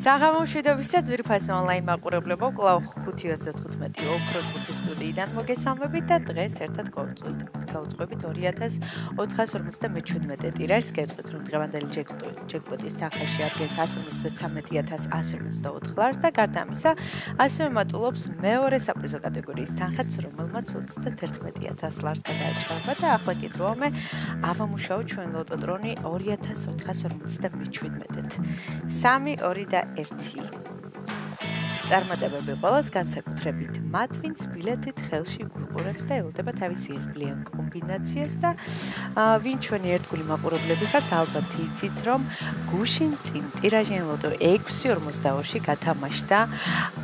საღამო მშვიდობისას ძვირფას ონლაინ მაყურებლებო კვლავ 5:35 ოქროს ხუთის სტუდიიდან მოგესალმებით და დღეს ერთად გავუძღვებით 2457 ტირაჟს. გეტყვით რომ დღევანდელი ჯეკპოტის თანხაში ადგენს 153,154 ლარს და გარდა ამისა ასევე მატულობს მეორე საპრიზო კატეგორიის თანხაც, რომელმაც 31,000 ლარს გადააჭარბა და ახლა კი დროა ავამუშაო ჩვენ ლოტოტრონი 2457-ით. 3, 2 და 1. წარმატებები ყველას, განსაკუთრებით მათ, ვინც ბილეთით ხელში გუყურებს და ელოდება თავის იღბლიან კომბინაციას და ვინ ჩვენი ერთგული მაყურებლები ხართ, ალბათ იცით, რომ გუშინ წინ ტირაჟიან ლოტო 6:42 გათამაშდა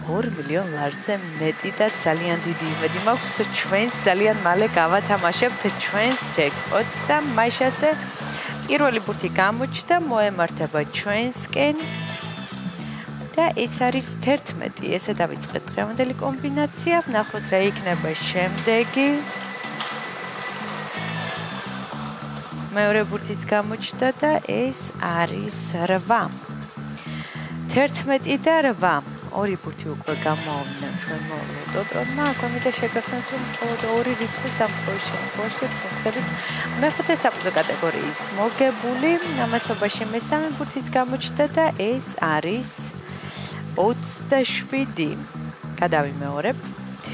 2 მილიონ ლარზე მეტი და ძალიან დიდი იმედი მაქვს ჩვენს ძალიან მალე გავათამაშებთ ჩვენს ჯეკპოტს და მაშასე პირველი ბურთი გამოჩნდა, მოემართება ჩვენსკენ და ეს არის 11. ესე დავიწყეთ დღევანდელი კომბინაცია. ვნახოთ რა იქნება შემდეგი. მეორე ბურთიც გამოჩნდა და ეს არის 8. 11 და 8. ორი ბურთი უკვე გამოავლინა ჩვენმა ლოტოტრონმა. აქვე შეგახსენებთ რომ მხოლოდ 2 რიცხვის დამხობის შემთხვევაში ვხვდებით მეხუთე საპრიზო კატეგორიის მოგებული. ამასობაში მესამე ბურთიც გამოჩნდა და ეს არის 27. გადავიმეორებ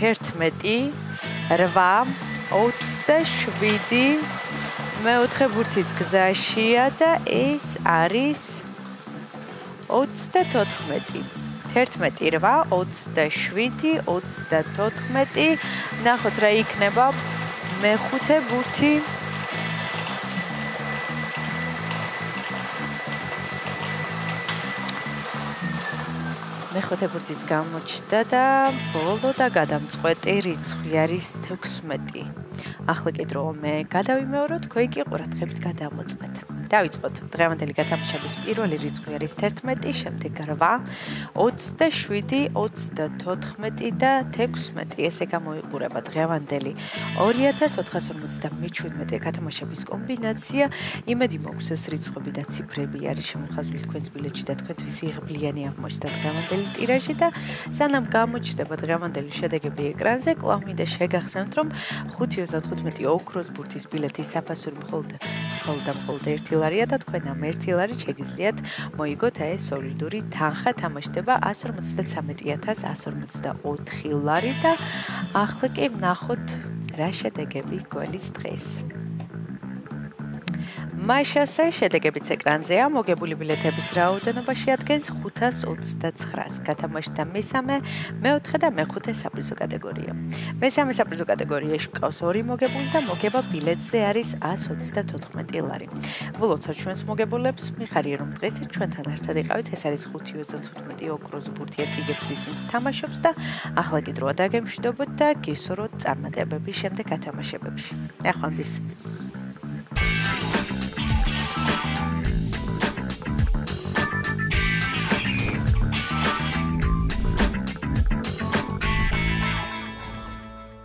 11, 8, 27. მეოთხე ბურთიც გზაშია და ეს არის 34. 11, 8, 27, 34. ნახოთ რა იქნება მეხუთე ბურთი. მეხუთე ბურთიც გამოჩნდა და ბოლო და გადამწყვეტი რიცხვი არის 16. ახლა კი დროა მე გადავიმეორო, თქვენ კი ყურადღებით გადამოწმეთ. დავიწყოთ დღევანდელი გათამაშების პირველი რიცხვი არის 11, შემდეგ 8, 27, 34 და 16. ესე გამოიყურება დღევანდელი 2457 გათამაშების კომბინაცია. იმედი მაქვს ეს რიცხვები და ციფრები არის შემოხაზული თქვენს ბილეთში და თქვენთვის იღბლიანი აღმოჩნდა დღევანდელი ტირაჟი და სანამ გამოჩნდება დღევანდელი შედეგები ეკრანზე, კვლავ მინდა შეგახსენოთ რომ 5:35 ოქროს ბურთის ბილეთის საფასური მხოლოდ ერთი ლარია და თქვენ ამ 1 ლარით შეგიძლიათ მოიგოთ ეს სოლიდური თანხა. თამაშდება 153,154 ლარი და ახლა კი ვნახოთ რა შედეგები გველის დღეს. მაშასე შედეგებიც ეკრანზეა. მოგებული ბილეთების რაოდენობა შეადგენს 529-ს. გათამაშდა მესამე, მეოთხე და მეხუთე საპრიზო კატეგორია. მესამე საპრიზო კატეგორიაში მყავს 2 მოგებული და მოგება ბილეთზე არის 134 ლარი. ვლოცავ ჩვენს მოგებულებს, მიხარია რომ დღეს ჩვენთან ერთად იყავით. ეს არის 5:35 ოქროს ბურთი ეთიგებს ის ვინც თამაშობს და ახლა კი დროა დაგემშვიდობოთ და გისურვოთ წარმატებები შემდეგ გათამაშებებში. ნახვამდის.